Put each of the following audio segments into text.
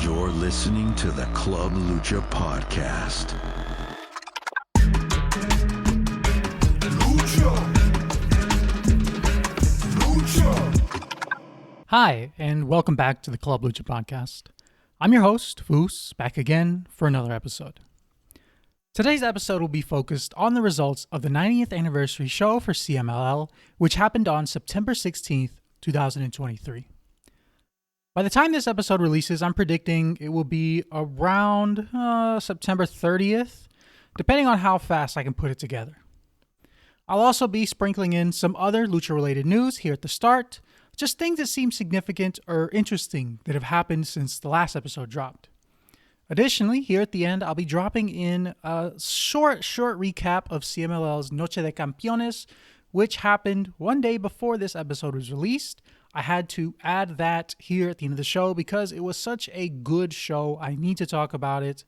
You're listening to the Club Lucha Podcast. Hi, and welcome back to the Club Lucha Podcast. I'm your host, Foos, back again for another episode. Today's episode will be focused on the results of the 90th anniversary show for CMLL, which happened on September 16th, 2023. By the time this episode releases, I'm predicting it will be around September 30th, depending on how fast I can put it together. I'll also be sprinkling in some other lucha-related news here at the start, just things that seem significant or interesting that have happened since the last episode dropped. Additionally, here at the end, I'll be dropping in a short recap of CMLL's Noche de Campeones, which happened one day before this episode was released. I had to add that here at the end of the show because it was such a good show. I need to talk about it.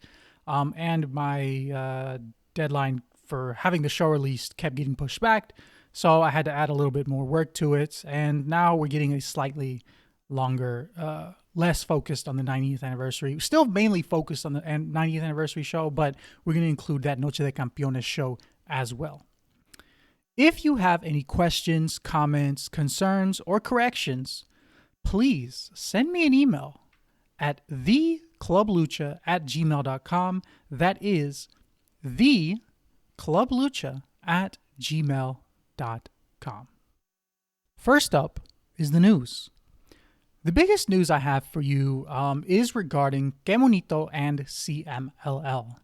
And my deadline for having the show released kept getting pushed back. So I had to add a little bit more work to it. And now we're getting a slightly longer, less focused on the 90th anniversary. Still mainly focused on the 90th anniversary show, but we're going to include that Noche de Campeones show as well. If you have any questions, comments, concerns, or corrections, please send me an email at theclublucha@gmail.com. That is theclublucha@gmail.com. First up is the news. The biggest news I have for you is regarding Que Monito and CMLL.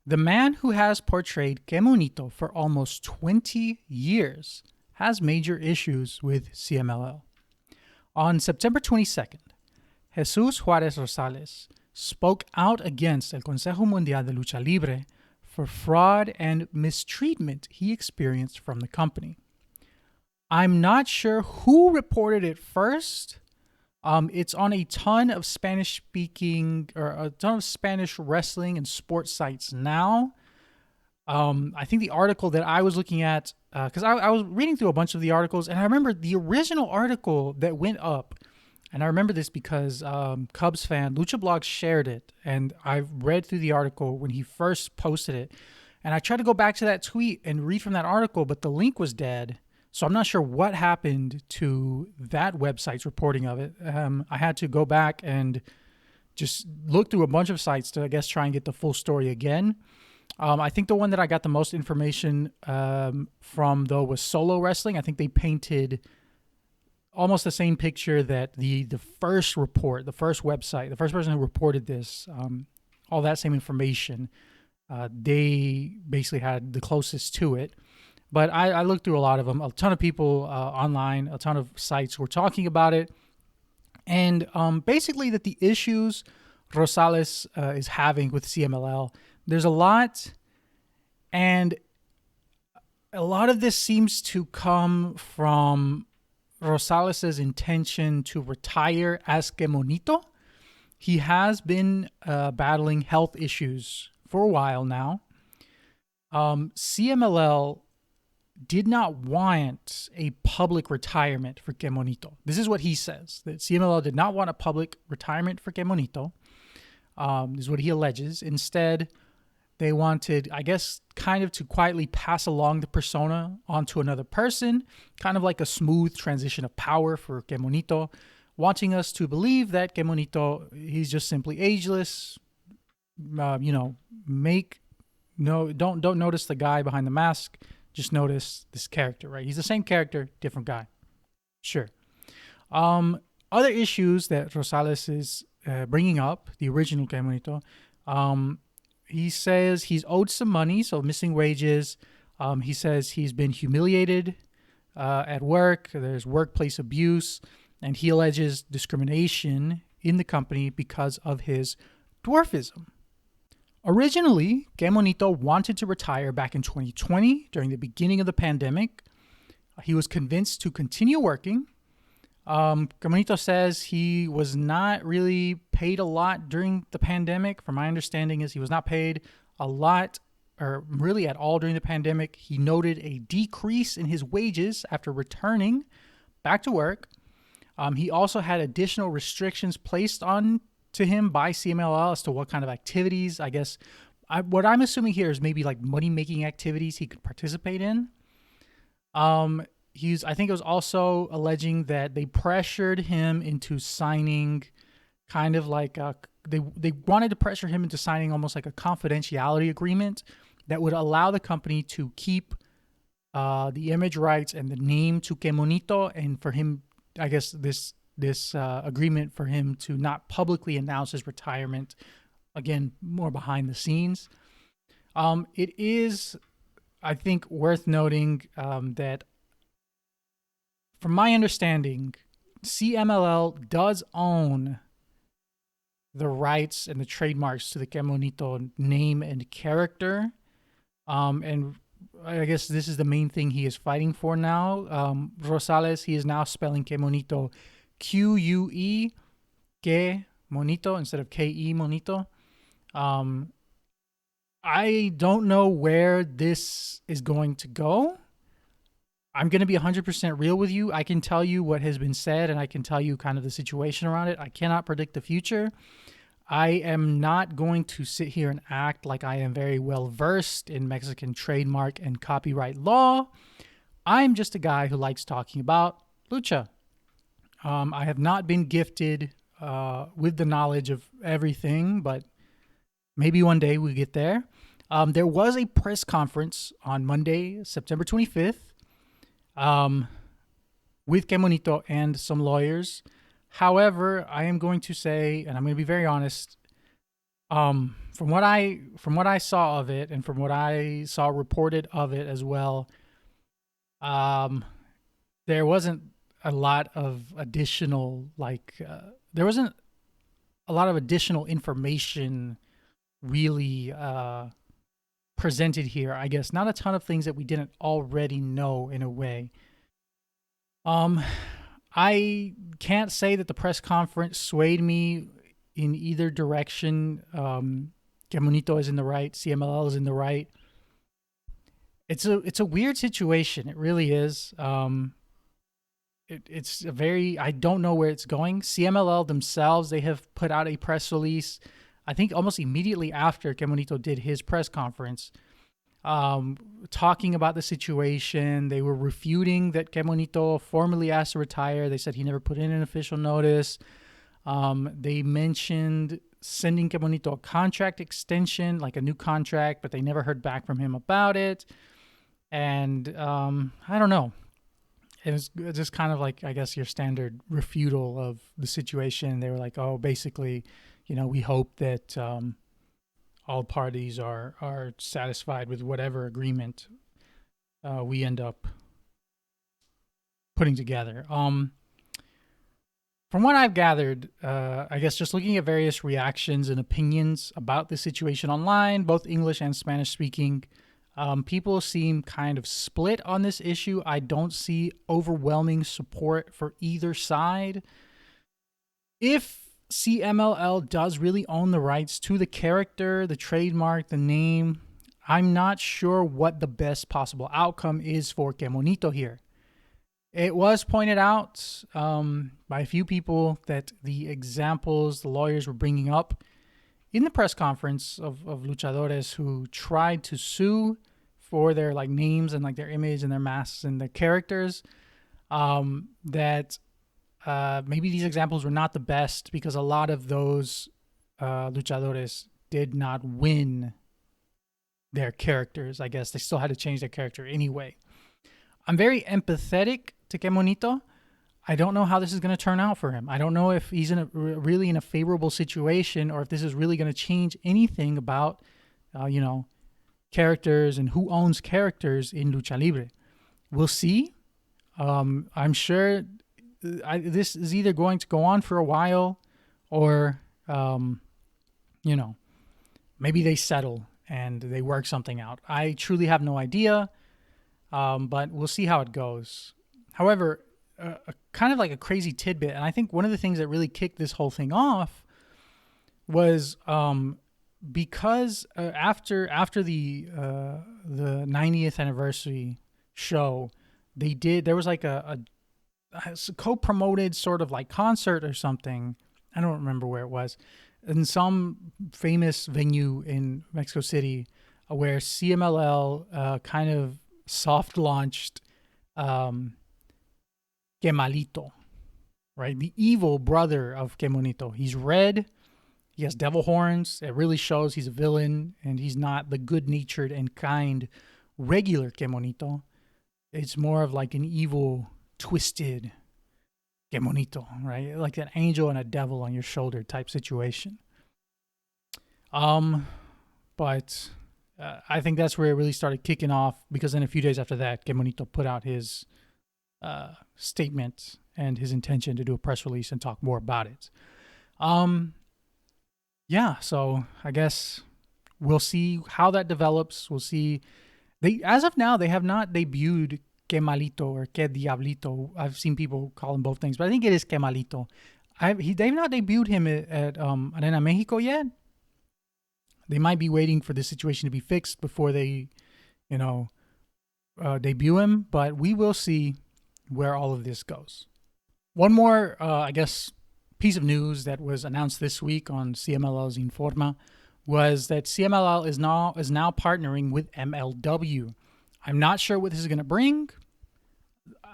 The man who has portrayed Que Monito for almost 20 years has major issues with CMLL. On September 22nd, Jesus Juarez Rosales spoke out against El Consejo Mundial de Lucha Libre for fraud and mistreatment he experienced from the company. I'm not sure who reported it first. It's on a ton of Spanish-speaking or a ton of Spanish wrestling and sports sites now. I think the article that I was looking at, because I was reading through a bunch of the articles, and I remember the original article that went up, and I remember this because Cubs fan Lucha Blog shared it, and I read through the article when he first posted it, and I tried to go back to that tweet and read from that article, but the link was dead. So I'm not sure what happened to that website's reporting of it. I had to go back and just look through a bunch of sites to, I guess, try and get the full story again. I think the one that I got the most information from, though, was Solo Wrestling. I think they painted almost the same picture that the first report, the first website, the first person who reported this, all that same information, they basically had the closest to it. But I looked through a lot of them. A ton of people online, a ton of sites were talking about it. And basically that the issues Rosales is having with CMLL, there's a lot. And a lot of this seems to come from Rosales' intention to retire as Que Monito. He has been battling health issues for a while now. CMLL did not want a public retirement for Que Monito. This is what he says, that CMLL did not want a public retirement for Que Monito. This is what he alleges. Instead, they wanted, I guess, kind of to quietly pass along the persona onto another person, kind of like a smooth transition of power for Que Monito, wanting us to believe that Que Monito, he's just simply ageless. Don't notice the guy behind the mask. Just notice this character, right? He's the same character, different guy. Sure. Other issues that Rosales is bringing up, the original Que Monito, he says he's owed some money, so missing wages. He says he's been humiliated at work. There's workplace abuse, and he alleges discrimination in the company because of his dwarfism. Originally, Que Monito wanted to retire back in 2020 during the beginning of the pandemic. He was convinced to continue working. Que Monito says he was not really paid a lot during the pandemic. From my understanding is he was not paid a lot or really at all during the pandemic. He noted a decrease in his wages after returning back to work. He also had additional restrictions placed on to him by CMLL as to what kind of activities, I guess, what I'm assuming here is maybe like money-making activities he could participate in. I think it was also alleging that they pressured him into signing kind of like they wanted to pressure him into signing almost like a confidentiality agreement that would allow the company to keep the image rights and the name to Que Monito, and for him, I guess this agreement for him to not publicly announce his retirement. Again, more behind the scenes. It is, I think, worth noting that, from my understanding, CMLL does own the rights and the trademarks to the Que Monito name and character. And I guess this is the main thing he is fighting for now. Rosales, he is now spelling Que Monito Q-U-E, Que Monito, instead of K-E Monito. I don't know where this is going to go. I'm going to be 100% real with you. I can tell you what has been said, and I can tell you kind of the situation around it. I cannot predict the future. I am not going to sit here and act like I am very well versed in Mexican trademark and copyright law. I'm just a guy who likes talking about lucha. I have not been gifted with the knowledge of everything, but maybe one day we get there. There was a press conference on Monday, September 25th, with Que Monito and some lawyers. However, I am going to say, and I'm going to be very honest, from what I saw of it, and from what I saw reported of it as well, there wasn't a lot of additional additional information really presented here. I guess not a ton of things that we didn't already know in a way. I can't say that the press conference swayed me in either direction. Que Monito is in the right, CMLL is in the right. It's a weird situation. It really is. It's a very, I don't know where it's going. CMLL themselves, they have put out a press release, I think almost immediately after Que Monito did his press conference, talking about the situation. They were refuting that Que Monito formally asked to retire. They said he never put in an official notice. They mentioned sending Que Monito a contract extension, like a new contract, but they never heard back from him about it. And I don't know. It was just kind of like, I guess, your standard refutal of the situation. They were like, oh, basically, we hope that all parties are satisfied with whatever agreement we end up putting together. From what I've gathered, I guess just looking at various reactions and opinions about the situation online, both English and Spanish speaking, people seem kind of split on this issue. I don't see overwhelming support for either side. If CMLL does really own the rights to the character, the trademark, the name, I'm not sure what the best possible outcome is for Que Monito here. It was pointed out by a few people that the examples the lawyers were bringing up in the press conference of luchadores who tried to sue for their names and their image and their masks and their characters, that maybe these examples were not the best because a lot of those luchadores did not win their characters. I guess they still had to change their character anyway. I'm very empathetic to Que Monito. I don't know how this is going to turn out for him. I don't know if he's really in a favorable situation, or if this is really going to change anything about, characters and who owns characters in Lucha Libre. We'll see. I'm sure this is either going to go on for a while, or, maybe they settle and they work something out. I truly have no idea, but we'll see how it goes. However, kind of like a crazy tidbit, and I think one of the things that really kicked this whole thing off was because after the 90th anniversary show, there was like a co-promoted sort of concert or something I don't remember where it was, in some famous venue in Mexico City, where CMLL kind of soft launched Kemalito, right? The evil brother of Kemonito. He's red. He has devil horns. It really shows he's a villain, and he's not the good-natured and kind regular Kemonito. It's more of like an evil, twisted Kemonito, right? Like an angel and a devil on your shoulder type situation. But I think that's where it really started kicking off, because then a few days after that, Kemonito put out his statement and his intention to do a press release and talk more about it. Yeah, so I guess we'll see how that develops. We'll see. As of now, they have not debuted Kemalito or Que Diablito. I've seen people call him both things, but I think it is Kemalito. They've not debuted him at Arena Mexico yet. They might be waiting for the situation to be fixed before they, debut him. But we will see where all of this goes. One more, piece of news that was announced this week on CMLL's Informa was that CMLL is now partnering with MLW. I'm not sure what this is going to bring.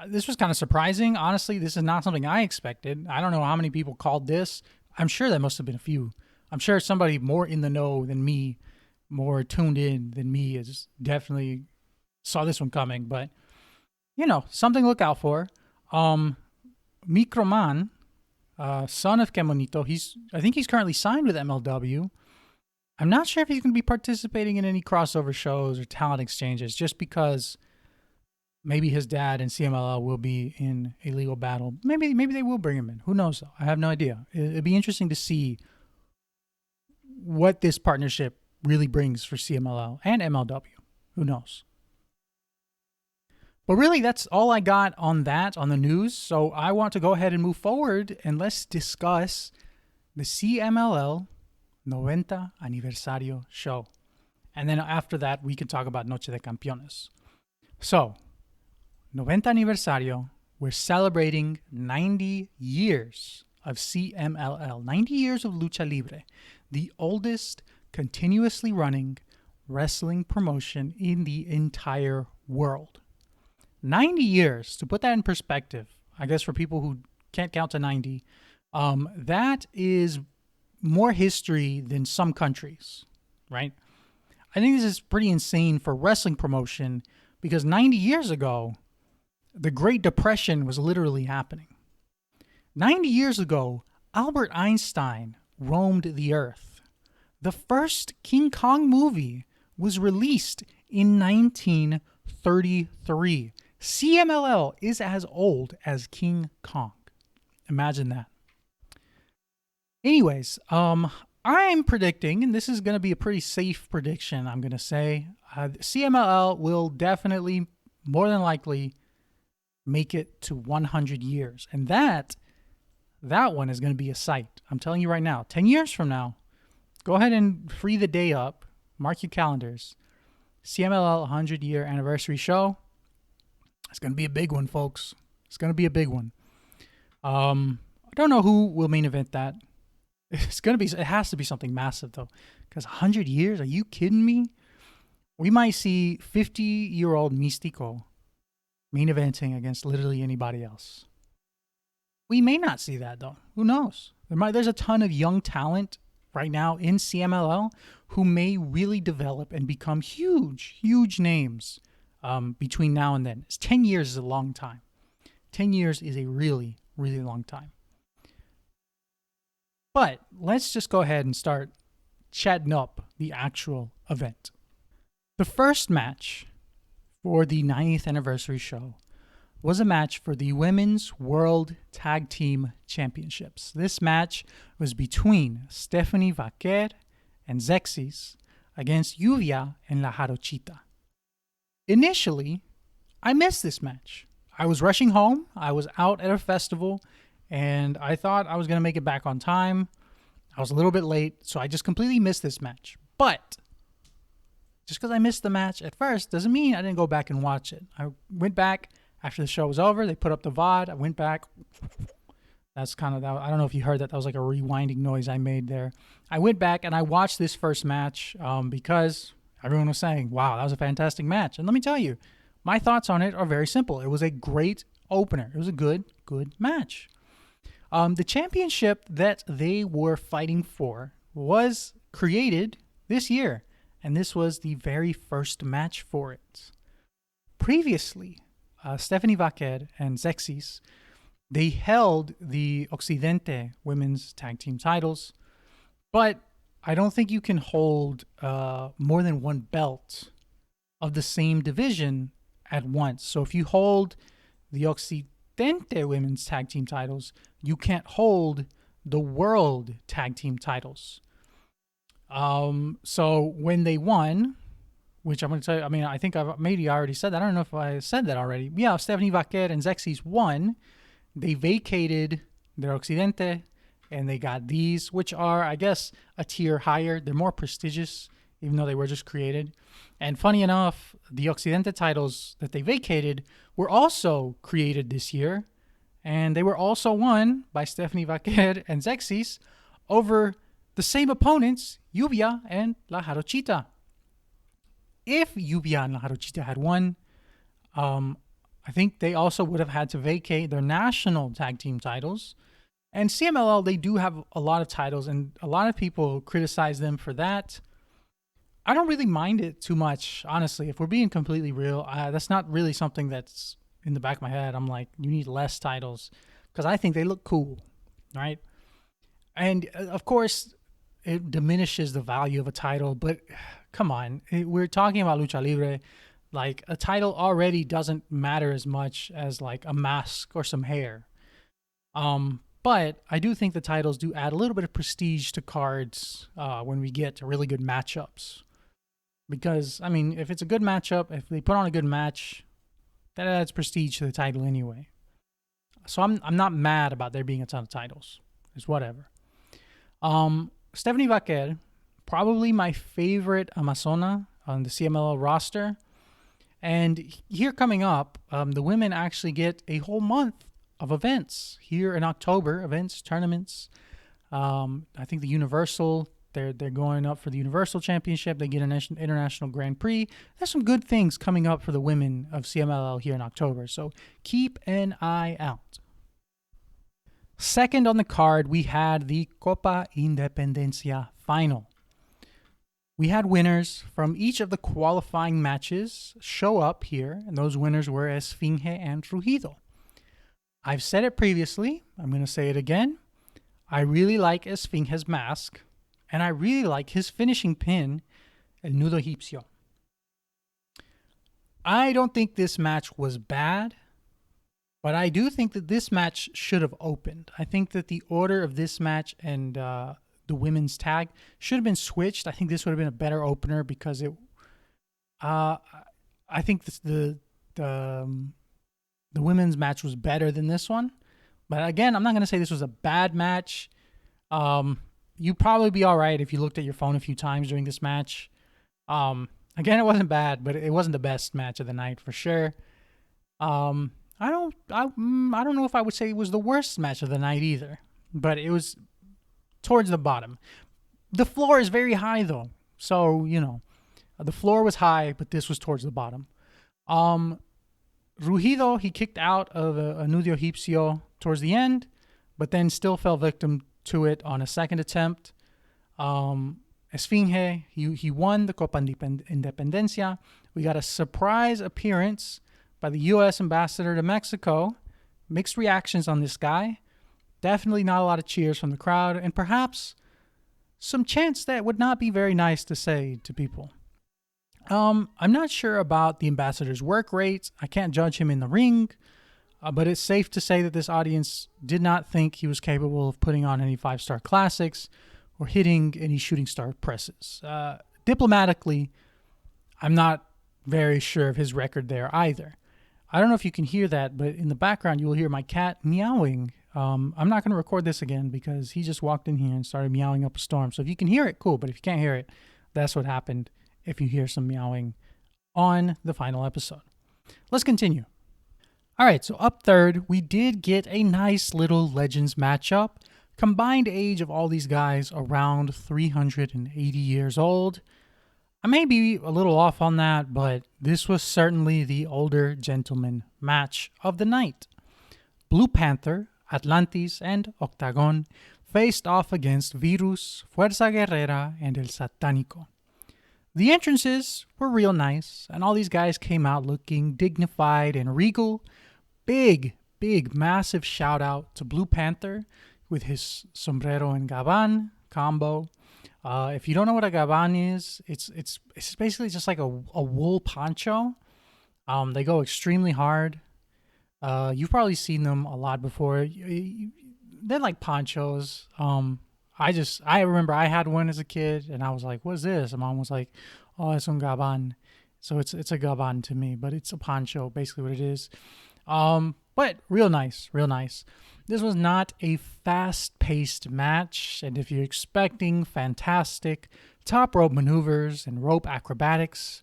This was kind of surprising. Honestly, this is not something I expected. I don't know how many people called this. I'm sure there must have been a few. I'm sure somebody more in the know than me, more tuned in than me, is definitely saw this one coming. But, something to look out for. Microman, son of Kemonito, I think he's currently signed with MLW. I'm not sure if he's going to be participating in any crossover shows or talent exchanges, just because maybe his dad and CMLL will be in a legal battle. Maybe they will bring him in. Who knows, though? I have no idea. It'd be interesting to see what this partnership really brings for CMLL and MLW. Who knows? But really, that's all I got on the news. So I want to go ahead and move forward, and let's discuss the CMLL 90 Anniversario show. And then after that, we can talk about Noche de Campeones. So, 90 Anniversario, we're celebrating 90 years of CMLL, 90 years of Lucha Libre, the oldest continuously running wrestling promotion in the entire world. 90 years, to put that in perspective, I guess for people who can't count to 90, that is more history than some countries, right? I think this is pretty insane for wrestling promotion, because 90 years ago, the Great Depression was literally happening. 90 years ago, Albert Einstein roamed the earth. The first King Kong movie was released in 1933. CMLL is as old as King Kong. Imagine that. Anyways, I'm predicting, and this is going to be a pretty safe prediction, I'm going to say, CMLL will definitely, more than likely, make it to 100 years. And that one is going to be a sight. I'm telling you right now, 10 years from now, go ahead and free the day up. Mark your calendars. CMLL 100-year anniversary show. It's going to be a big one, folks. It's going to be a big one. I don't know who will main event that. It has to be something massive, though. Because 100 years? Are you kidding me? We might see 50-year-old Místico main eventing against literally anybody else. We may not see that, though. Who knows? There's a ton of young talent right now in CMLL who may really develop and become huge, huge names between now and then. 10 years is a long time. 10 years is a really, really long time. But let's just go ahead and start chatting up the actual event. The first match for the 90th anniversary show was a match for the Women's World Tag Team Championships. This match was between Stephanie Vaquer and Zexis against Lluvia and La Jarochita. Initially, I missed this match. I was rushing home. I was out at a festival, and I thought I was going to make it back on time. I was a little bit late, so I just completely missed this match. But just because I missed the match at first doesn't mean I didn't go back and watch it. I went back after the show was over. They put up the VOD. I went back, That's kind of, I don't know if you heard that. That was like a rewinding noise I made there. I went back and I watched this first match because everyone was saying, wow, that was a fantastic match. And let me tell you, my thoughts on it are very simple. It was a great opener. It was a good match. The championship that they were fighting for was created this year, and this was the very first match for it. Previously, Stephanie Vaquer and Zexis, they held the Occidente women's tag team titles, but I don't think you can hold more than one belt of the same division at once. So if you hold the Occidente women's tag team titles, you can't hold the world tag team titles. So when they won, which I'm going to tell you, I mean, I think I already said that. I don't know if I said that already. Yeah, Stephanie Vaquer and Zexis won. They vacated their Occidente, and they got these, which are, I guess, a tier higher. They're more prestigious, even though they were just created. And funny enough, the Occidente titles that they vacated were also created this year, and they were also won by Stephanie Vaquer and Zexis over the same opponents, Lluvia and La Jarochita. If Lluvia and La Jarochita had won, I think they also would have had to vacate their national tag team titles. And CMLL, they do have a lot of titles, and a lot of people criticize them for that. I don't really mind it too much, honestly. If we're being completely real, that's not really something that's in the back of my head. I'm like, you need less titles, because I think they look cool, right? And of course, it diminishes the value of a title, but come on, we're talking about Lucha Libre. Like, a title already doesn't matter as much as like a mask or some hair. But I do think the titles do add a little bit of prestige to cards when we get to really good matchups. Because, I mean, if it's a good matchup, if they put on a good match, that adds prestige to the title anyway. So I'm not mad about there being a ton of titles. It's whatever. Stephanie Vaquer, probably my favorite Amazona on the CMLL roster. And here coming up, the women actually get a whole month of events here in October, events, tournaments. I think the Universal, they're going up for the Universal Championship. They get an International Grand Prix. There's some good things coming up for the women of CMLL here in October, so keep an eye out. Second on the card, we had the Copa Independencia final. We had winners from each of the qualifying matches show up here, and those winners were Esfinge and Rugido. I've said it previously. I'm going to say it again. I really like Esfinge's mask, and I really like his finishing pin, El Nudo Egipcio. I don't think this match was bad, but I do think that this match should have opened. I think that the order of this match and the women's tag should have been switched. I think this would have been a better opener because it. I think the women's match was better than this one, but again, I'm not going to say this was a bad match. You'd probably be all right if you looked at your phone a few times during this match. Again, it wasn't bad, but it wasn't the best match of the night for sure. I don't know if I would say it was the worst match of the night either, but it was towards the bottom. The floor is very high though, so the floor was high, but this was towards the bottom. Rugido, he kicked out of a Nudo Egipcio towards the end, but then still fell victim to it on a second attempt. Esfinge, he won the Copa Independencia. We got a surprise appearance by the U.S. ambassador to Mexico. Mixed reactions on this guy. Definitely not a lot of cheers from the crowd, and perhaps some chants that would not be very nice to say to people. I'm not sure about the ambassador's work rate. I can't judge him in the ring, but it's safe to say that this audience did not think he was capable of putting on any 5-star classics or hitting any shooting star presses. Diplomatically, I'm not very sure of his record there either. I don't know if you can hear that, but in the background, you will hear my cat meowing. I'm not going to record this again because he just walked in here and started meowing up a storm. So if you can hear it, cool. But if you can't hear it, that's what happened if you hear some meowing on the final episode. Let's continue. All right, so up third, we did get a nice little Legends matchup. Combined age of all these guys around 380 years old. I may be a little off on that, but this was certainly the older gentleman match of the night. Blue Panther, Atlantis, and Octagon faced off against Virus, Fuerza Guerrera, and El Satánico. The entrances were real nice, and all these guys came out looking dignified and regal. Big, massive shout out to Blue Panther with his sombrero and gaban combo. If you don't know what a gaban is, it's basically just like a wool poncho. They go extremely hard. You've probably seen them a lot before. They're like ponchos. I remember I had one as a kid, and I was like, "What is this?" And Mom was like, "Oh, it's un gaban." So it's a gaban to me, but it's a poncho, basically what it is. But real nice. This was not a fast-paced match, and if you're expecting fantastic top rope maneuvers and rope acrobatics,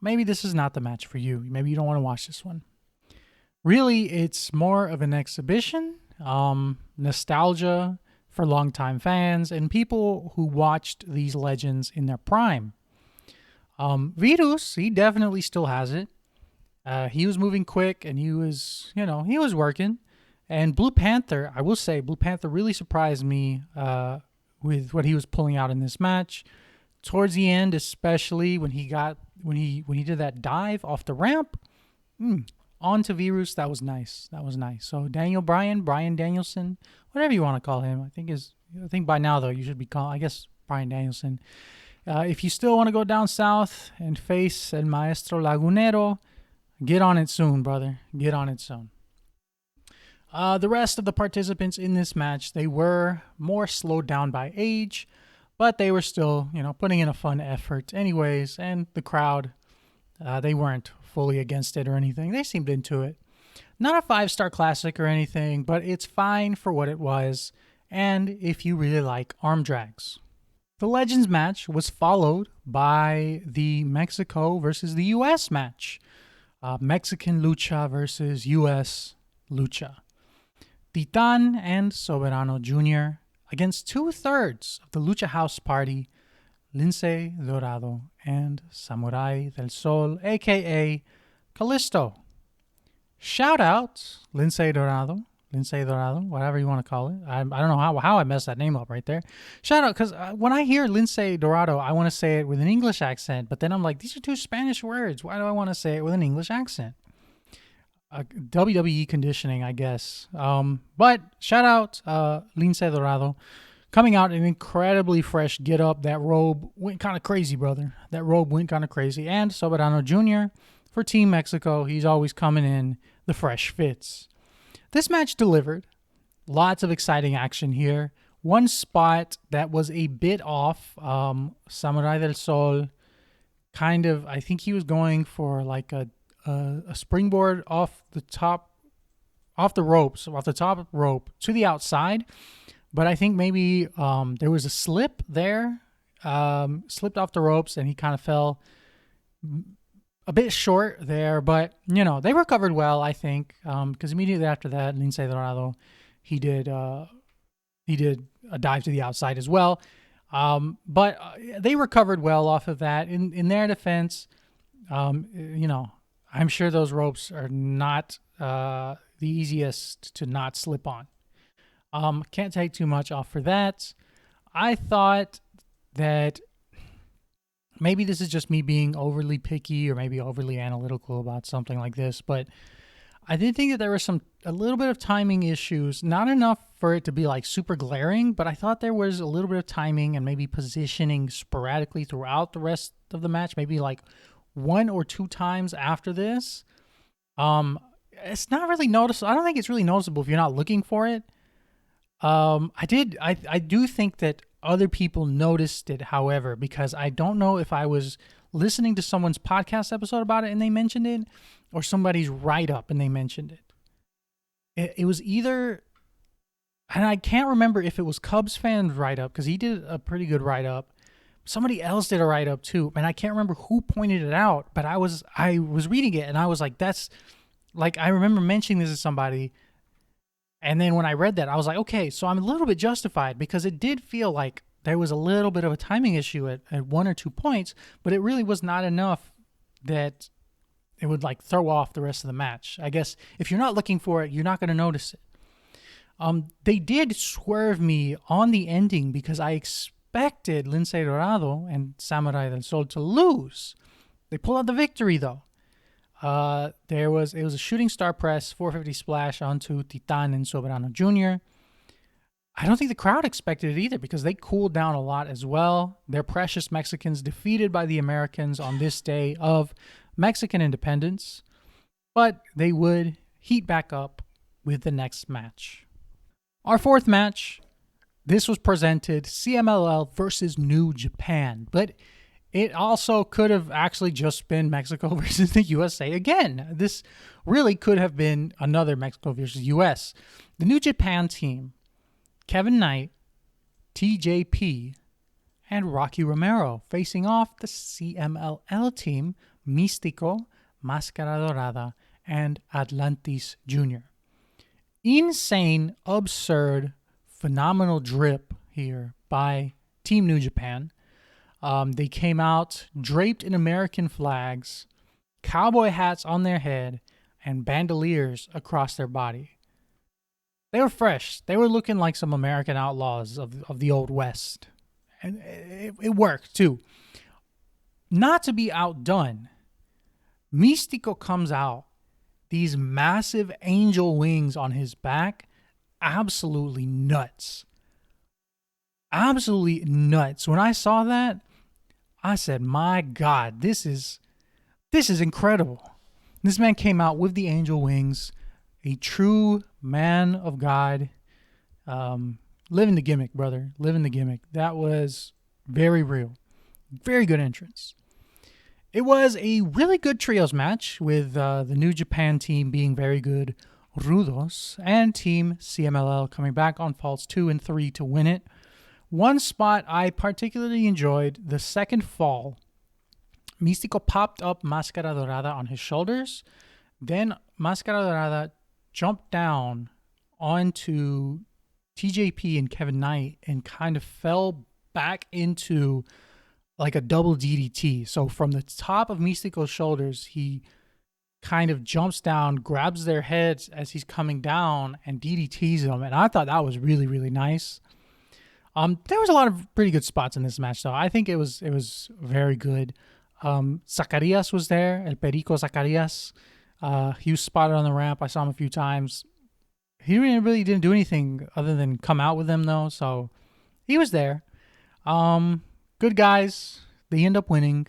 maybe this is not the match for you. Maybe you don't want to watch this one. Really, it's more of an exhibition, nostalgia for longtime fans and people who watched these legends in their prime. Virus, he definitely still has it. He was moving quick, and he was working. And Blue Panther, I will say, Blue Panther really surprised me with what he was pulling out in this match. Towards the end, especially when he did that dive off the ramp, onto Virus, that was nice. So Brian Danielson, whatever you want to call him, I think by now though you should be calling, I guess, Brian Danielson. If you still want to go down south and face El Maestro Lagunero, get on it soon, brother. Get on it soon. The rest of the participants in this match, they were more slowed down by age, but they were still, putting in a fun effort anyways. And the crowd, they weren't fully against it or anything. They seemed into it. Not a 5-star classic or anything, but it's fine for what it was, and if you really like arm drags. The Legends match was followed by the Mexico versus the U.S. match. Mexican Lucha versus U.S. Lucha. Titan and Soberano Jr. against 2/3 of the Lucha House Party, Lince Dorado and Samurai del Sol, a.k.a. Callisto. Shout out Lince Dorado, whatever you want to call it. I don't know how I messed that name up right there. Shout out, because when I hear Lince Dorado, I want to say it with an English accent, but then I'm like, these are two Spanish words. Why do I want to say it with an English accent? WWE conditioning, I guess. But shout out Lince Dorado, coming out in an incredibly fresh get-up. That robe went kind of crazy, brother. And Soberano Jr. for Team Mexico. He's always coming in the fresh fits. This match delivered. Lots of exciting action here. One spot that was a bit off, Samurai del Sol, kind of, I think he was going for like a springboard off the top rope to the outside. But I think maybe there was a slip there, slipped off the ropes, and he kind of fell a bit short there. But, they recovered well, I think, because immediately after that, Lince Dorado, he did a dive to the outside as well. But they recovered well off of that. In their defense, I'm sure those ropes are not the easiest to not slip on. Can't take too much off for that. I thought that maybe this is just me being overly picky or maybe overly analytical about something like this, but I did think that there was a little bit of timing issues, not enough for it to be like super glaring, but I thought there was a little bit of timing and maybe positioning sporadically throughout the rest of the match, maybe like 1 or 2 times after this. It's not really noticeable. I don't think it's really noticeable if you're not looking for it. I do think that other people noticed it, however, because I don't know if I was listening to someone's podcast episode about it and they mentioned it, or somebody's write-up and they mentioned it. It was either, and I can't remember if it was Cubs fan's write-up, because he did a pretty good write-up. Somebody else did a write-up too, and I can't remember who pointed it out, but I was reading it and I was like, that's Like, I remember mentioning this to somebody, and then when I read that, I was like, okay, so I'm a little bit justified because it did feel like there was a little bit of a timing issue at 1 or 2 points, but it really was not enough that it would like throw off the rest of the match. I guess if you're not looking for it, you're not going to notice it. They did swerve me on the ending because I expected Lince Dorado and Samurai del Sol to lose. They pulled out the victory though. It was a shooting star press 450 splash onto Titan and Soberano Jr. I don't think the crowd expected it either because they cooled down a lot as well. They're precious Mexicans defeated by the Americans on this day of Mexican independence, but they would heat back up with the next match. Our fourth match, this was presented CMLL versus New Japan, but it also could have actually just been Mexico versus the USA again. This really could have been another Mexico versus US. The New Japan team, Kevin Knight, TJP, and Rocky Romero facing off the CMLL team, Místico, Máscara Dorada, and Atlantis Jr. Insane, absurd, phenomenal drip here by Team New Japan. They came out draped in American flags, cowboy hats on their head, and bandoliers across their body. They were fresh. They were looking like some American outlaws of the Old West. And it worked, too. Not to be outdone, Místico comes out, these massive angel wings on his back, absolutely nuts. Absolutely nuts. When I saw that, I said, my God, this is incredible. This man came out with the angel wings, a true man of God. Living the gimmick, brother. Living the gimmick. That was very real. Very good entrance. It was a really good trios match with the New Japan team being very good, Rudos, and Team CMLL coming back on falls 2 and 3 to win it. One spot I particularly enjoyed, the second fall. Místico popped up Máscara Dorada on his shoulders. Then Máscara Dorada jumped down onto TJP and Kevin Knight and kind of fell back into like a double DDT. So from the top of Místico's shoulders, he kind of jumps down, grabs their heads as he's coming down, and DDTs them. And I thought that was really, really nice. There was a lot of pretty good spots in this match, though. I think it was very good. Zacarias was there, El Perico Zacarias. He was spotted on the ramp. I saw him a few times. He really didn't do anything other than come out with them, though. So he was there. Good guys. They end up winning.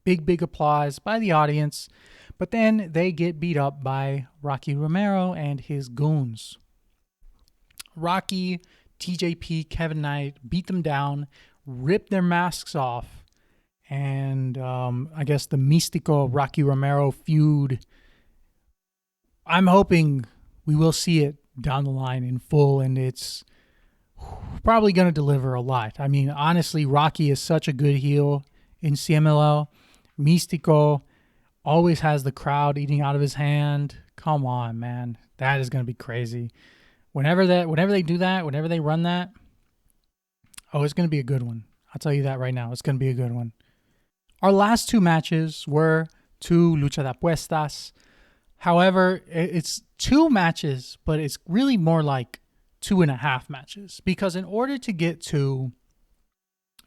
Big applause by the audience. But then they get beat up by Rocky Romero and his goons. Rocky, TJP, Kevin Knight beat them down, ripped their masks off, and I guess the Místico Rocky Romero feud, I'm hoping we will see it down the line in full, and it's probably going to deliver a lot. I mean, honestly, Rocky is such a good heel in CMLL. Místico always has the crowd eating out of his hand. Come on, man. That is going to be crazy. Whenever they do that, whenever they run that, it's going to be a good one. I'll tell you that right now. It's going to be a good one. Our last two matches were two Lucha de Apuestas. However, it's two matches, but it's really more like 2.5 matches. Because in order to get to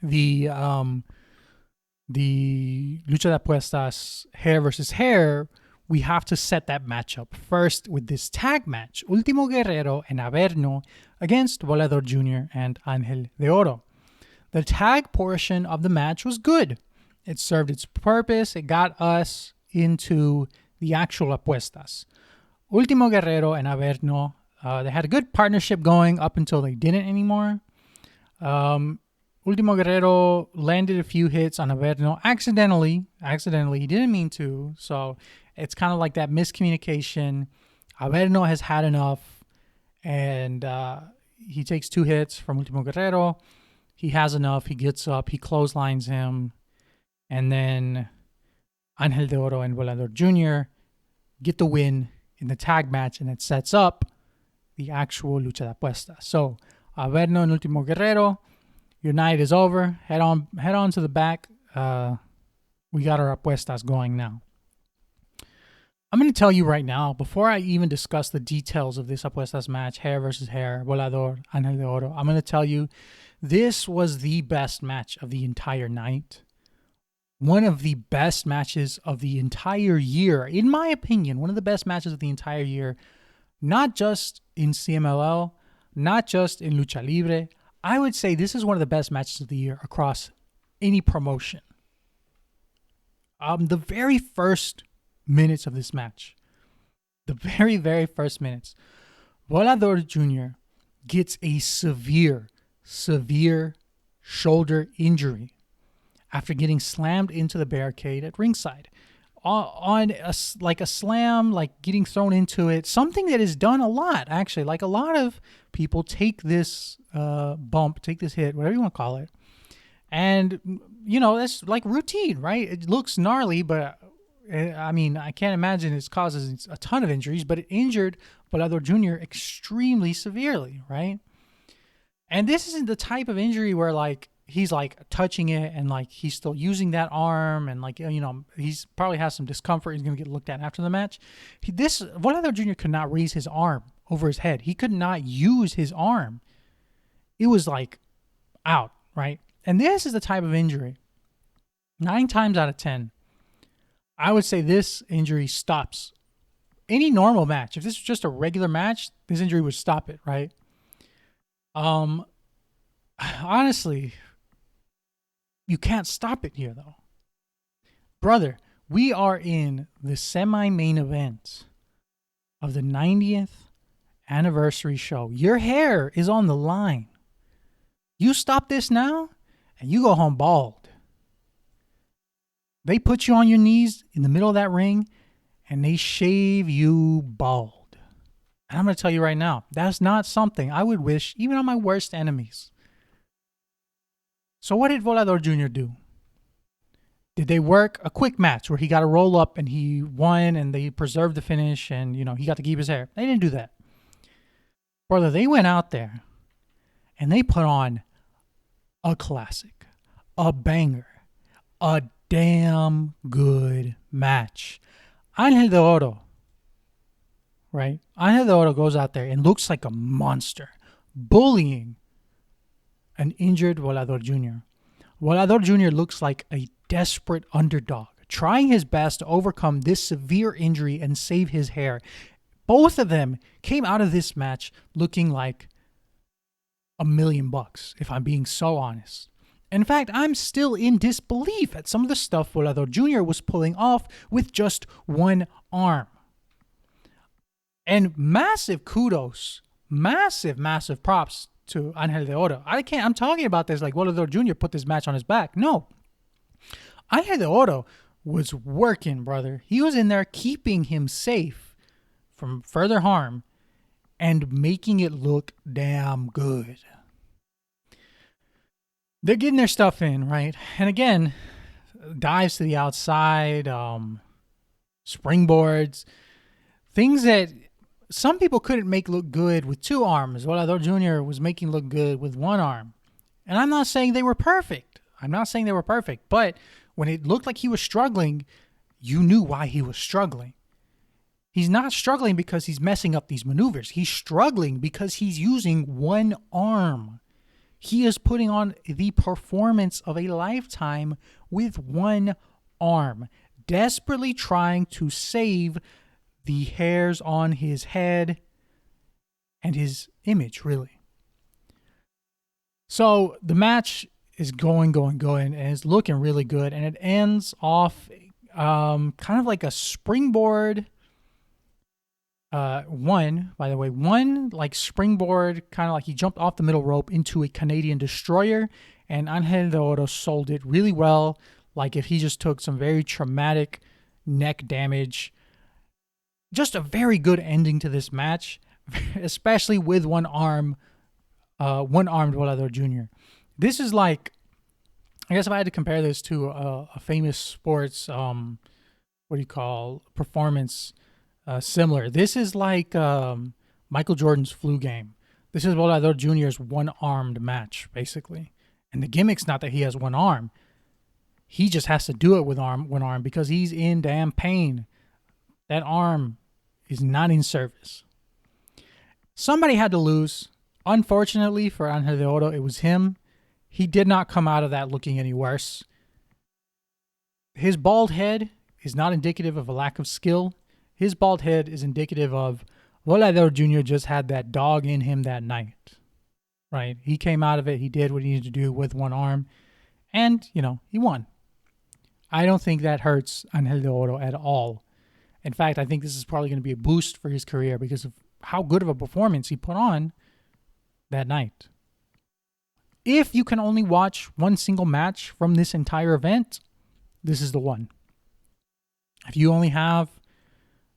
the Lucha de Apuestas hair versus hair, we have to set that match up first with this tag match, Último Guerrero and Averno against Volador Jr. and Ángel de Oro. The tag portion of the match was good. It served its purpose. It got us into the actual apuestas. Último Guerrero and Averno, they had a good partnership going up until they didn't anymore. Último Guerrero landed a few hits on Averno accidentally. He didn't mean to, so it's kind of like that miscommunication. Averno has had enough, and he takes 2 hits from Último Guerrero. He has enough. He gets up. He clotheslines him. And then Ángel de Oro and Volador Jr., get the win in the tag match, and it sets up the actual Lucha de Apuestas. So, Averno and Ultimo Guerrero, your night is over. Head on to the back. We got our apuestas going now. I'm going to tell you right now, before I even discuss the details of this apuestas match, hair versus hair, Volador, Ángel de Oro, I'm going to tell you this was the best match of the entire night. One of the best matches of the entire year. In my opinion, one of the best matches of the entire year. Not just in CMLL, not just in Lucha Libre. I would say this is one of the best matches of the year across any promotion. The very first minutes of this match, the very, very first minutes, Volador Jr. gets a severe shoulder injury after getting slammed into the barricade at ringside. On a slam, like getting thrown into it, something that is done a lot, actually. Like a lot of people take this bump, take this hit, whatever you want to call it, and, that's like routine, right? It looks gnarly, but I mean, I can't imagine it causes a ton of injuries, but it injured Volador Jr. extremely severely, right? And this isn't the type of injury where, like, he's like touching it and like he's still using that arm and like, he's probably has some discomfort. He's going to get looked at after the match. Volador Jr. could not raise his arm over his head. He could not use his arm. It was like out, right? And this is the type of injury, 9 times out of 10, I would say this injury stops any normal match. If this was just a regular match, this injury would stop it, right? Honestly, you can't stop it here, though. Brother, we are in the semi-main event of the 90th anniversary show. Your hair is on the line. You stop this now, and you go home bald. They put you on your knees in the middle of that ring, and they shave you bald. And I'm going to tell you right now, that's not something I would wish even on my worst enemies. So what did Volador Jr. do? Did they work a quick match where he got a roll up and he won and they preserved the finish and, he got to keep his hair? They didn't do that. Brother, they went out there and they put on a classic, a banger, a damn good match. Ángel de Oro, right? Ángel de Oro goes out there and looks like a monster, bullying an injured Volador Jr. Volador Jr. looks like a desperate underdog, trying his best to overcome this severe injury and save his hair. Both of them came out of this match looking like $1 million, if I'm being so honest. In fact, I'm still in disbelief at some of the stuff Volador Jr. was pulling off with just one arm. And massive kudos, massive props to Ángel de Oro. I'm talking about this like Volador Jr. put this match on his back. No. Ángel de Oro was working, brother. He was in there keeping him safe from further harm and making it look damn good. They're getting their stuff in, right? And again, dives to the outside, springboards, things that some people couldn't make look good with 2 arms. Volador Jr. was making look good with 1 arm. And I'm not saying they were perfect. But when it looked like he was struggling, you knew why he was struggling. He's not struggling because he's messing up these maneuvers. He's struggling because he's using 1 arm. He is putting on the performance of a lifetime with 1 arm, desperately trying to save the hairs on his head and his image, really. So the match is going, and it's looking really good, and it ends off kind of like a springboard. One like springboard, kind of like he jumped off the middle rope into a Canadian destroyer, and Ángel de Oro sold it really well, like if he just took some very traumatic neck damage. Just a very good ending to this match, especially with 1 arm, one-armed Volador Jr. This is like, I guess if I had to compare this to a famous sports, performance, similar. This is like Michael Jordan's flu game. This is Volador Jr.'s one-armed match, basically. And the gimmick's not that he has one arm. He just has to do it with one arm because he's in damn pain. That arm is not in service. Somebody had to lose. Unfortunately for Angel de Oro, it was him. He did not come out of that looking any worse. His bald head is not indicative of a lack of skill. His bald head is indicative of Volador Jr. just had that dog in him that night. Right? He came out of it. He did what he needed to do with one arm. And, he won. I don't think that hurts Angel de Oro at all. In fact, I think this is probably going to be a boost for his career because of how good of a performance he put on that night. If you can only watch one single match from this entire event, this is the one. If you only have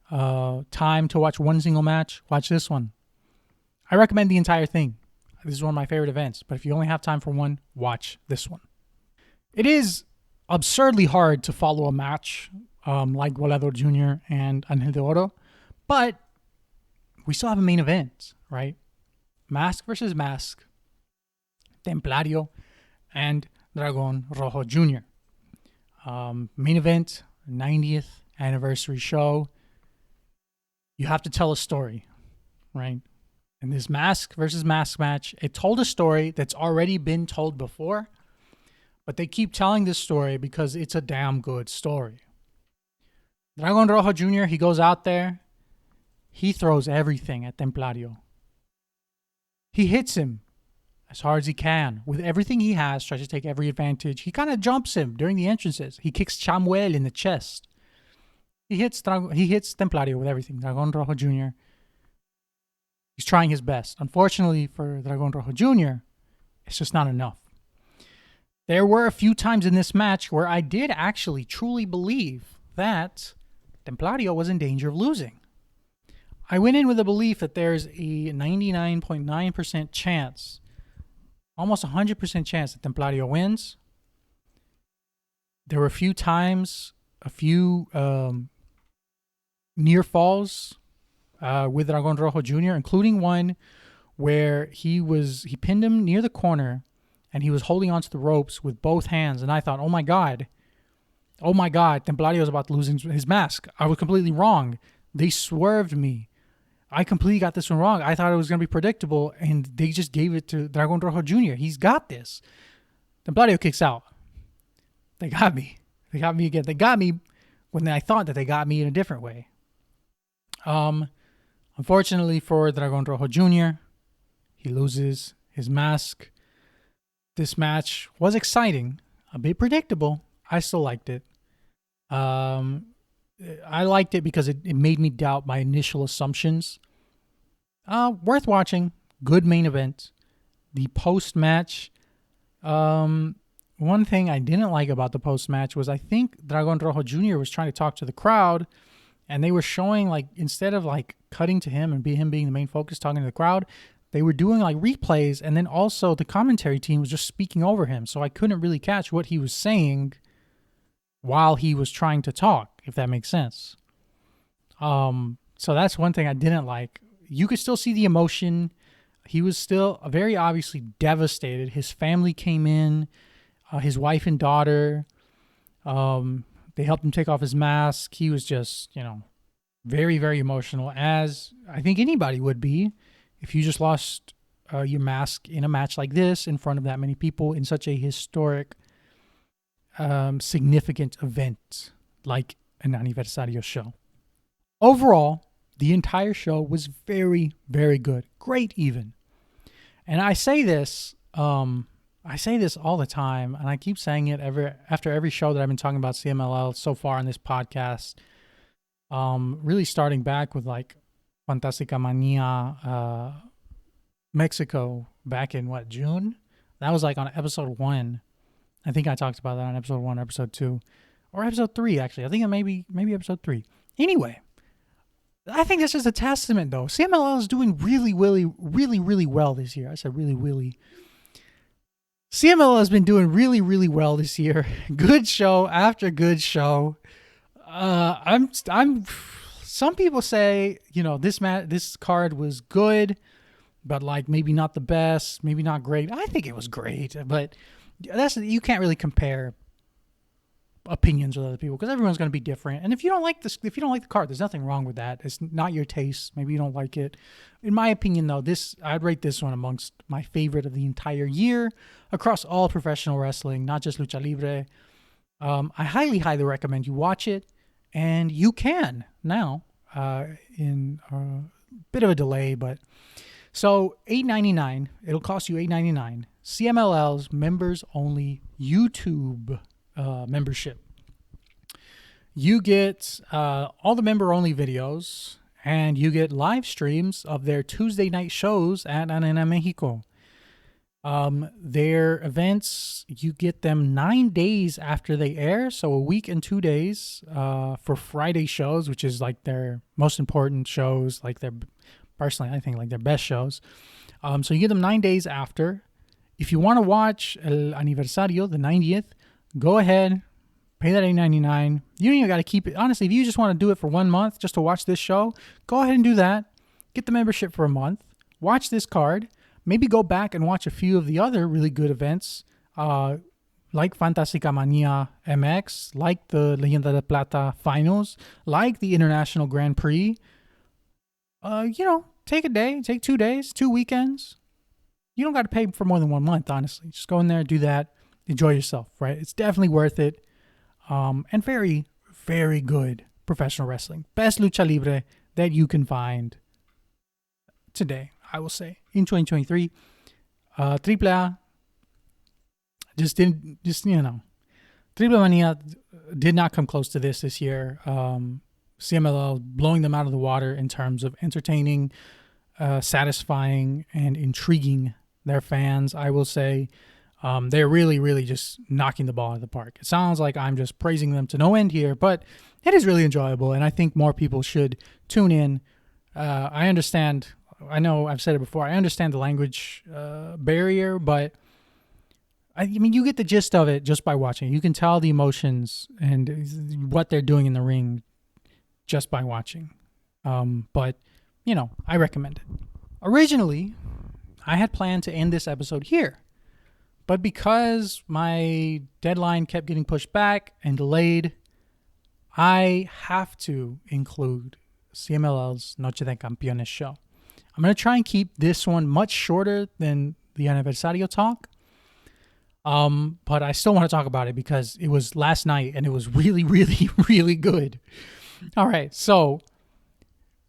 time to watch one single match, watch this one. I recommend the entire thing. This is one of my favorite events, but if you only have time for one, watch this one. It is absurdly hard to follow a match like Volador Jr. and Angel de Oro, but we still have a main event, right? Mask versus Mask, Templario, and Dragon Rojo Jr. Main event, 90th anniversary show. You have to tell a story, right? And this Mask versus Mask match, it told a story that's already been told before, but they keep telling this story because it's a damn good story. Dragon Rojo Jr., he goes out there, he throws everything at Templario. He hits him as hard as he can with everything he has, tries to take every advantage. He kind of jumps him during the entrances. He kicks Chamuel in the chest. He hits Templario with everything. Dragon Rojo Jr. He's trying his best. Unfortunately for Dragon Rojo Jr., it's just not enough. There were a few times in this match where I did actually truly believe that Templario was in danger of losing. I went in with the belief that there's a 99.9% chance, almost 100% chance that Templario wins. There were a few times, a few near falls with Dragon Rojo Jr., including one where he pinned him near the corner and he was holding onto the ropes with both hands. And I thought, oh my God, Templario is about to lose his mask. I was completely wrong. They swerved me. I completely got this one wrong. I thought it was going to be predictable, and they just gave it to Dragon Rojo Jr. He's got this. Templario kicks out. They got me. They got me again. They got me when I thought that they got me in a different way. Unfortunately for Dragon Rojo Jr., he loses his mask. This match was exciting, a bit predictable. I still liked it. I liked it because it made me doubt my initial assumptions. Worth watching. Good main event. The post-match. One thing I didn't like about the post-match was I think Dragon Rojo Jr. was trying to talk to the crowd, and they were showing, instead of cutting to him and him being the main focus, talking to the crowd, they were doing replays, and then also the commentary team was just speaking over him, so I couldn't really catch what he was saying while he was trying to talk, if that makes sense. So that's one thing I didn't like. You could still see the emotion. He was still very obviously devastated. His family came in, his wife and daughter. They helped him take off his mask. He was just, very, very emotional, as I think anybody would be if you just lost your mask in a match like this in front of that many people in such a historic significant event like an Anniversario show. Overall, the entire show was very, very good. Great even. And I say this all the time, and I keep saying it after every show that I've been talking about CMLL so far on this podcast. Really starting back with Fantástica Mania Mexico back in June? That was on episode 1. I think I talked about that on episode 1, episode 2, or episode 3, actually. I think it maybe episode 3. Anyway, I think that's just a testament, though. CMLL is doing really, really, really, really well this year. I said really, really. CMLL has been doing really, really well this year. Good show after good show. I'm some people say, this card was good, but like maybe not the best, maybe not great. I think it was great, but you can't really compare opinions with other people because everyone's going to be different. And if you don't like the card, there's nothing wrong with that. It's not your taste. Maybe you don't like it. In my opinion, though, I'd rate this one amongst my favorite of the entire year across all professional wrestling, not just Lucha Libre. I highly, highly recommend you watch it, and you can now in a bit of a delay, but so $8.99. It'll cost you $8.99. CMLL's members only YouTube membership. You get all the member only videos, and you get live streams of their Tuesday night shows at Arena Mexico. Their events, you get them 9 days after they air, so a week and 2 days for Friday shows, which is like their most important shows, like personally I think like their best shows. So you get them 9 days after. If you want to watch El Anniversario, the 90th, go ahead, pay that $8.99. You don't even got to keep it. Honestly, if you just want to do it for 1 month just to watch this show, go ahead and do that. Get the membership for a month. Watch this card. Maybe go back and watch a few of the other really good events, like Fantástica Manía MX, like the Leyenda de Plata finals, like the International Grand Prix. Take a day, take 2 days, 2 weekends. You don't got to pay for more than 1 month, honestly. Just go in there, do that, enjoy yourself, right? It's definitely worth it. And very, very good professional wrestling. Best Lucha Libre that you can find today, I will say, in 2023. AAA Triple Mania did not come close to this year. CMLL blowing them out of the water in terms of entertaining, satisfying, and intriguing their fans, I will say. They're really, really just knocking the ball out of the park. It sounds like I'm just praising them to no end here, but it is really enjoyable, and I think more people should tune in. I know I've said it before, I understand the language barrier, but I mean, you get the gist of it just by watching. You can tell the emotions and what they're doing in the ring just by watching. But, I recommend it. Originally, I had planned to end this episode here. But because my deadline kept getting pushed back and delayed, I have to include CMLL's Noche de Campeones show. I'm going to try and keep this one much shorter than the Anniversario talk. But I still want to talk about it because it was last night and it was really, really, really good. All right, so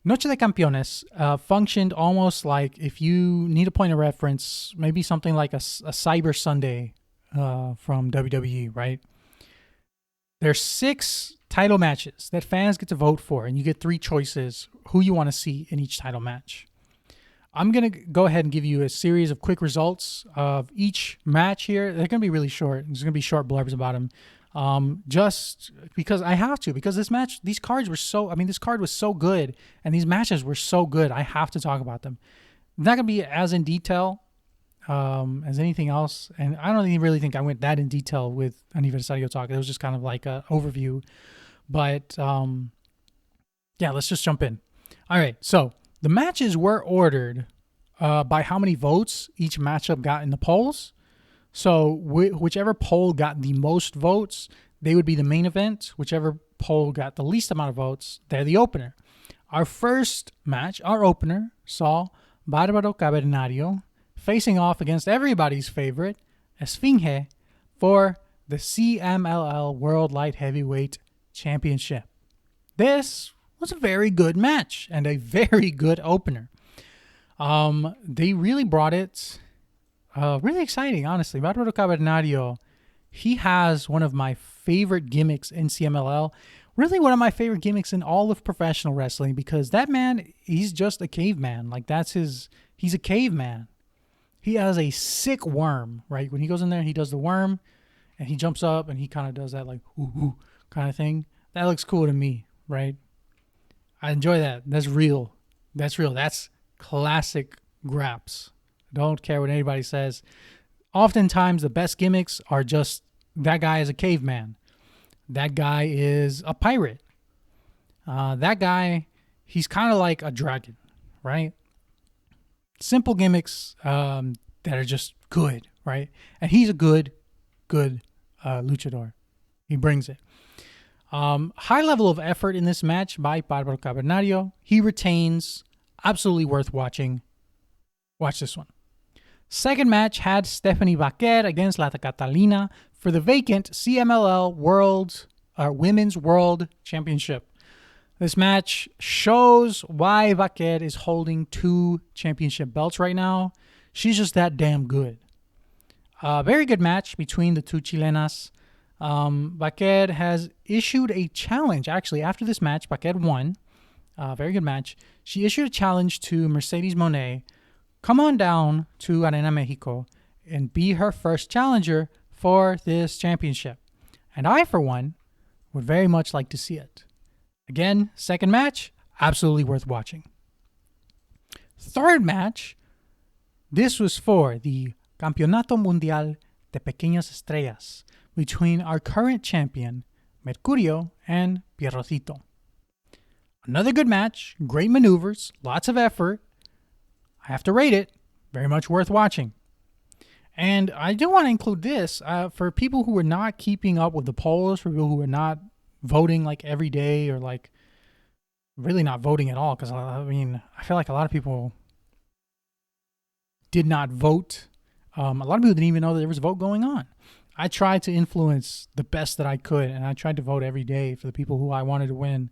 Noche de Campeones functioned almost like, if you need a point of reference, maybe something like a Cyber Sunday from WWE, right? There's 6 title matches that fans get to vote for, and you get 3 choices who you want to see in each title match. I'm going to go ahead and give you a series of quick results of each match here. They're going to be really short. There's going to be short blurbs about them. Just because I have to, because this card was so good, and these matches were so good, I have to talk about them. Not going to be as in detail as anything else, and I don't even really think I went that in detail with Anniversario talk. It was just kind of like an overview, but let's just jump in. All right, so the matches were ordered by how many votes each matchup got in the polls. So whichever poll got the most votes, they would be the main event. Whichever poll got the least amount of votes, they're the opener. Our first match, our opener, saw Bárbaro Cavernario facing off against everybody's favorite, Esfinge, for the CMLL World Light Heavyweight Championship. This was a very good match and a very good opener. They really brought it... really exciting, honestly. Bárbaro Cavernario, he has one of my favorite gimmicks in CMLL. Really one of my favorite gimmicks in all of professional wrestling, because that man, he's just a caveman. Like, he's a caveman. He has a sick worm, right? When he goes in there, he does the worm, and he jumps up, and he kind of does that, like, ooh, ooh, kind of thing. That looks cool to me, right? I enjoy that. That's real. That's classic graps. Don't care what anybody says. Oftentimes, the best gimmicks are just, that guy is a caveman. That guy is a pirate. That guy he's kind of like a dragon, right? Simple gimmicks that are just good, right? And he's a good luchador. He brings it. High level of effort in this match by Barbaro Cavernario. He retains. Absolutely worth watching. Watch this one. Second match had Stephanie Vaquer against La Catalina for the vacant CMLL Women's World Championship. This match shows why Vaquer is holding 2 championship belts right now. She's just that damn good. Very good match between the 2 Chilenas. Vaquer has issued a challenge. Actually, after this match, Vaquer won. Very good match. She issued a challenge to Mercedes Moné. Come on down to Arena Mexico and be her first challenger for this championship. And I, for one, would very much like to see it. Again, second match, absolutely worth watching. Third match, this was for the Campeonato Mundial de Pequeñas Estrellas between our current champion, Mercurio, and Pierrotito. Another good match, great maneuvers, lots of effort. I have to rate it. Very much worth watching. And I do want to include this for people who are not keeping up with the polls, for people who are not voting like every day or like really not voting at all. Because I mean, I feel like a lot of people did not vote. A lot of people didn't even know that there was a vote going on. I tried to influence the best that I could, and I tried to vote every day for the people who I wanted to win.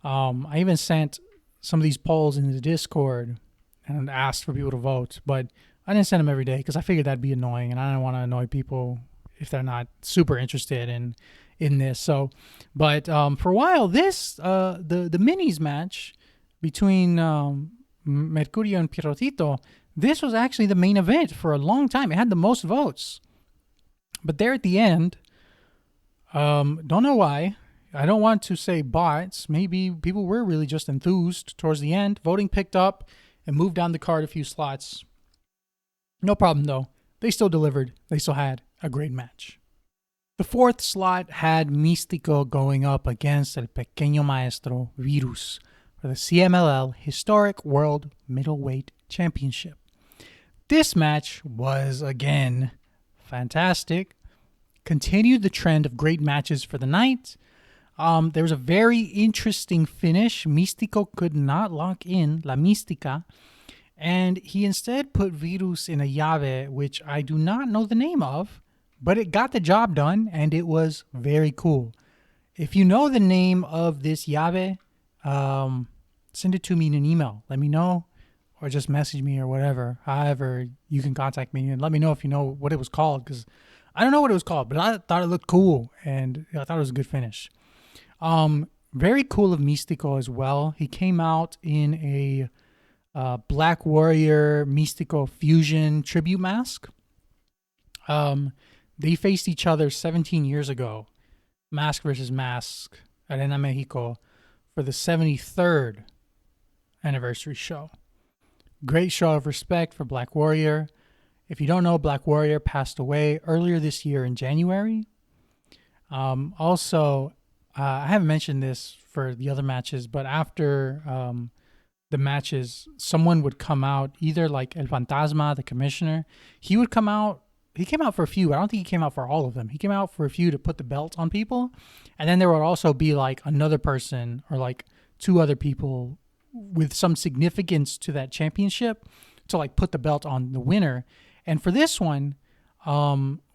I even sent some of these polls into the Discord and asked for people to vote, but I didn't send them every day because I figured that'd be annoying, and I don't want to annoy people if they're not super interested in this. So, but for a while, this the minis match between Mercurio and Pierrotito, this was actually the main event for a long time. It had the most votes, but there at the end, don't know why. I don't want to say bots. Maybe people were really just enthused towards the end. Voting picked up and moved down the card a few slots. No problem, though. They still delivered. They still had a great match. The fourth slot had Místico going up against El Pequeño Maestro Virus for the CMLL Historic World Middleweight Championship. This match was, again, fantastic. Continued the trend of great matches for the night. There was a very interesting finish. Místico could not lock in La Mística, and he instead put Virus in a llave, which I do not know the name of, but it got the job done, and it was very cool. If you know the name of this llave, send it to me in an email. Let me know, or just message me or whatever. However, you can contact me and let me know if you know what it was called, because I don't know what it was called, but I thought it looked cool, and I thought it was a good finish. Very cool of Místico as well. He came out in a Black Warrior Místico fusion tribute mask. They faced each other 17 years ago, mask versus mask, Arena Mexico, for the 73rd anniversary show. Great show of respect for Black Warrior. If you don't know, Black Warrior passed away earlier this year in January. Also, I haven't mentioned this for the other matches, but after the matches, someone would come out, either like El Fantasma, the commissioner. He would come out. He came out for a few. I don't think he came out for all of them. He came out for a few to put the belt on people. And then there would also be like another person or like 2 other people with some significance to that championship to like put the belt on the winner. And for this one,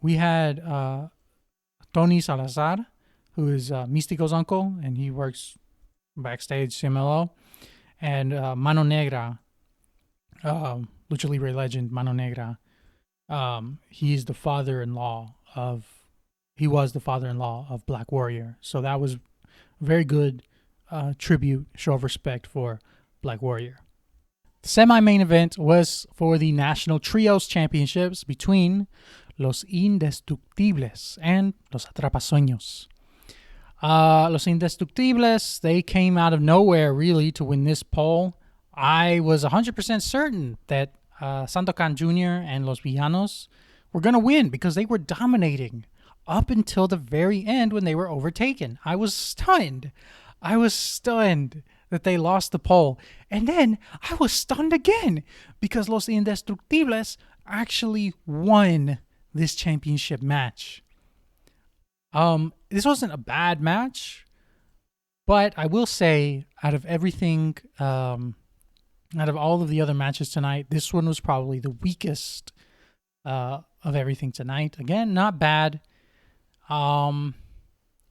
we had Tony Salazar, who is Místico's uncle, and he works backstage CMLL, and Mano Negra, Lucha Libre legend Mano Negra. He was the father-in-law of Black Warrior. So that was a very good tribute, show of respect for Black Warrior. The semi-main event was for the National Trios Championships between Los Indestructibles and Los Atrapasueños. Los Indestructibles, they came out of nowhere, really, to win this poll. I was 100% certain that Sandokan Jr. and Los Villanos were going to win because they were dominating up until the very end when they were overtaken. I was stunned. That that they lost the poll. And then I was stunned again because Los Indestructibles actually won this championship match. This wasn't a bad match, but I will say out of everything, out of all of the other matches tonight, this one was probably the weakest of everything tonight. Again, not bad.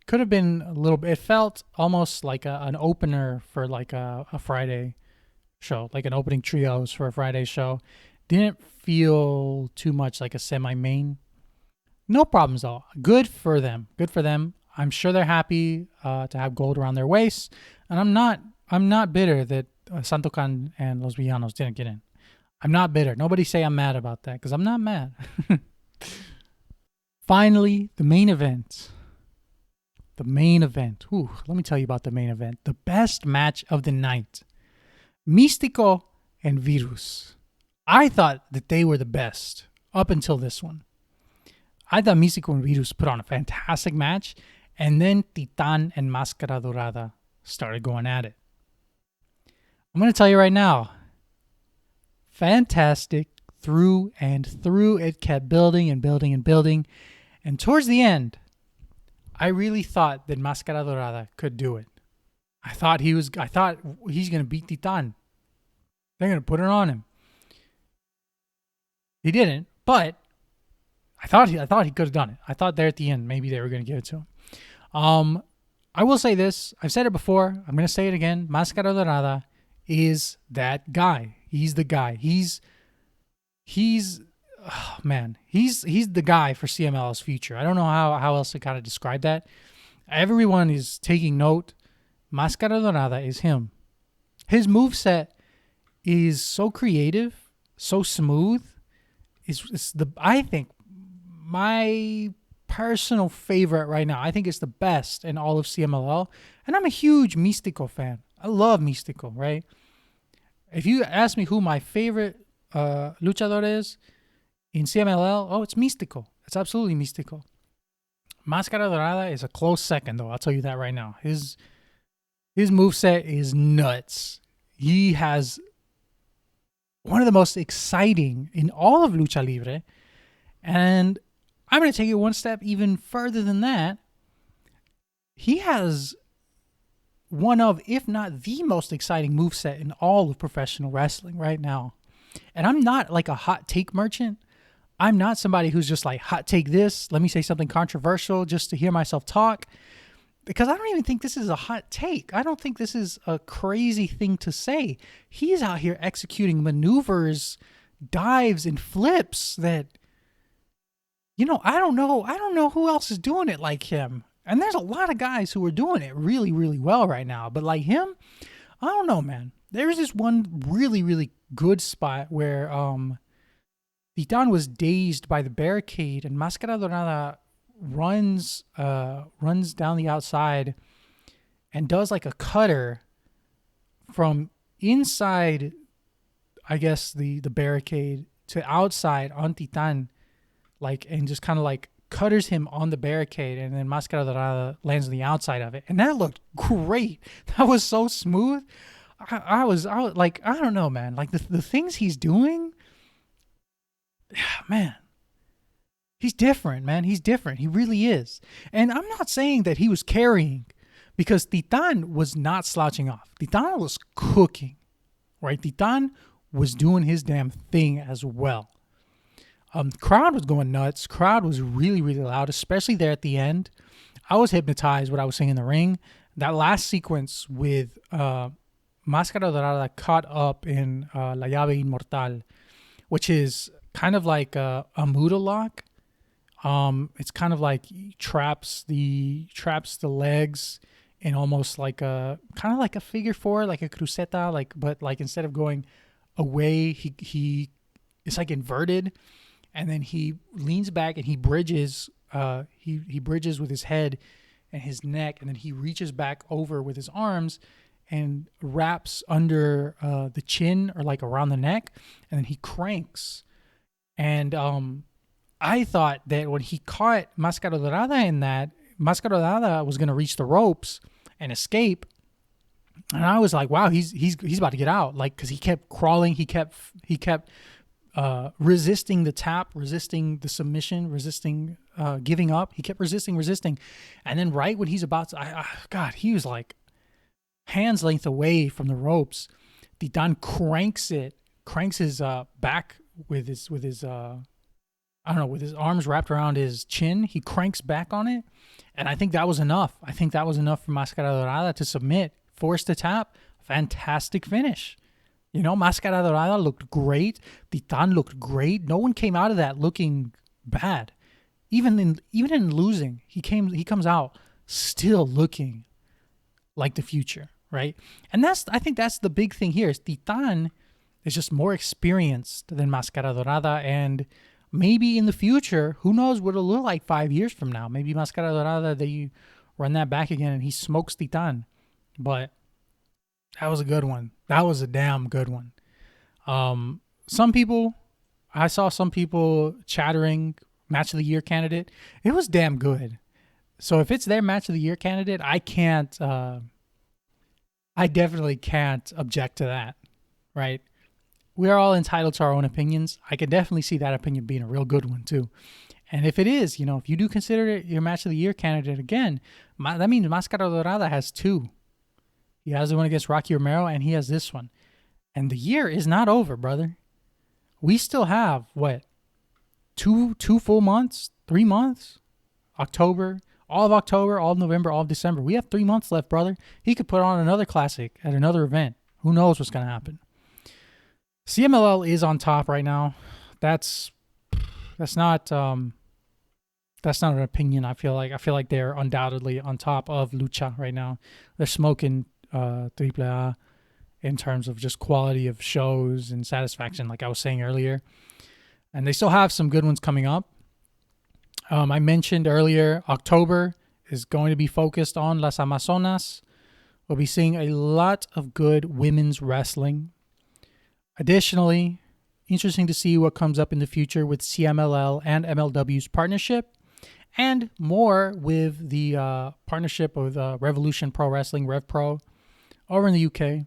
Could have been a little bit. It felt almost like an opener for like a Friday show, like an opening trios for a Friday show. Didn't feel too much like a semi-main. No problems though. Good for them. Good for them. I'm sure they're happy to have gold around their waist, and I'm not bitter that Santokan and Los Villanos didn't get in. I'm not bitter. Nobody say I'm mad about that because I'm not mad. Finally, the main event. The main event. Ooh, let me tell you about the main event. The best match of the night. Místico and Virus. I thought that they were the best up until this one. I thought Místico and Virus put on a fantastic match, and then Titan and Máscara Dorada started going at it. I'm going to tell you right now, fantastic through and through. It kept building and building and building. And towards the end, I really thought that Máscara Dorada could do it. I thought he's going to beat Titan. They're going to put it on him. He didn't, but I thought he could have done it. I thought there at the end, maybe they were going to give it to him. I will say this. I've said it before. I'm going to say it again. Máscara Dorada is that guy. He's the guy. He's the guy for CMLL's future. I don't know how else to kind of describe that. Everyone is taking note. Máscara Dorada is him. His moveset is so creative, so smooth. I think my personal favorite right now. I think it's the best in all of CMLL. And I'm a huge Místico fan. I love Místico, right? If you ask me who my favorite luchador is in CMLL, it's Místico. It's absolutely Místico. Máscara Dorada is a close second, though. I'll tell you that right now. His moveset is nuts. He has one of the most exciting in all of Lucha Libre. And I'm going to take it one step even further than that. He has one of, if not the most exciting moveset in all of professional wrestling right now. And I'm not like a hot take merchant. I'm not somebody who's just like, hot take this, let me say something controversial just to hear myself talk. Because I don't even think this is a hot take. I don't think this is a crazy thing to say. He's out here executing maneuvers, dives, and flips that, I don't know who else is doing it like him. And there's a lot of guys who are doing it really, really well right now. But like him, I don't know, man. There's this one really, really good spot where Titan was dazed by the barricade and Máscara Dorada runs down the outside and does like a cutter from inside, I guess, the barricade to outside on Titan, and just kind of like cutters him on the barricade, and then Máscara Dorada lands on the outside of it, and that looked great. That was so smooth. I was like, I don't know, man. Like the things he's doing, man. He's different, man. He's different. He really is. And I'm not saying that he was carrying, because Titan was not slouching off. Titan was cooking, right? Titan was doing his damn thing as well. Crowd was going nuts. Crowd was really, really loud, especially there at the end. I was hypnotized what I was seeing in the ring. That last sequence with Máscara Dorada caught up in La Llave Inmortal, which is kind of like a Muda lock. It's kind of like he traps the legs in almost like a figure four, like a cruceta, but instead of going away, he it's like inverted, and then he leans back and he bridges. He bridges with his head and his neck, and then he reaches back over with his arms and wraps under the chin or like around the neck, and then he cranks. And I thought that when he caught Máscara Dorada in that, Máscara Dorada was going to reach the ropes and escape. And I was like, wow, he's about to get out. Like, cause he kept crawling. He kept resisting the tap, resisting the submission, resisting giving up. He kept resisting. And then right when he's about to, God, he was like hands length away from the ropes. Titan cranks his back with his with his arms wrapped around his chin. He cranks back on it. And I think that was enough. I think that was enough for Máscara Dorada to submit, force the tap. Fantastic finish. Máscara Dorada looked great. Titan looked great. No one came out of that looking bad. Even in losing, he comes out still looking like the future, right? And I think that's the big thing here is Titan is just more experienced than Máscara Dorada, and maybe in the future, who knows what it'll look like 5 years from now. Maybe Máscara Dorada, they run that back again and he smokes Titan. But that was a good one. That was a damn good one. I saw some people chattering match of the year candidate. It was damn good. So if it's their match of the year candidate, I definitely can't object to that, right? We are all entitled to our own opinions. I can definitely see that opinion being a real good one too. And if it is, if you do consider it your match of the year candidate again, that means Máscara Dorada has two. He has the one against Rocky Romero, and he has this one. And the year is not over, brother. We still have, two full months? 3 months? October, all of November, all of December. We have 3 months left, brother. He could put on another classic at another event. Who knows what's going to happen? CMLL is on top right now. That's not an opinion. I feel like they're undoubtedly on top of Lucha right now. They're smoking AAA in terms of just quality of shows and satisfaction, like I was saying earlier. And they still have some good ones coming up. I mentioned earlier, October is going to be focused on Las Amazonas. We'll be seeing a lot of good women's wrestling. Additionally, interesting to see what comes up in the future with CMLL and MLW's partnership, and more with the partnership with Revolution Pro Wrestling, Rev Pro, over in the UK.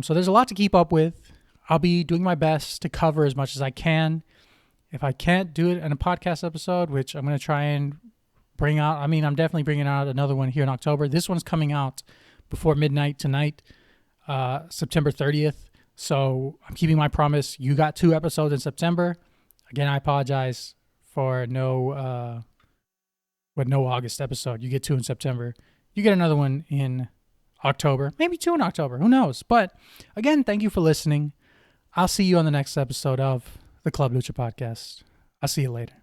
So there's a lot to keep up with. I'll be doing my best to cover as much as I can. If I can't do it in a podcast episode, which I'm going to try and bring out, I'm definitely bringing out another one here in October. This one's coming out before midnight tonight, September 30th. So I'm keeping my promise. You got 2 episodes in September. Again, I apologize for no August episode. You get 2 in September. You get another one in October. Maybe 2 in October. Who knows? But again, thank you for listening. I'll see you on the next episode of the Club Lucha Podcast. I'll see you later.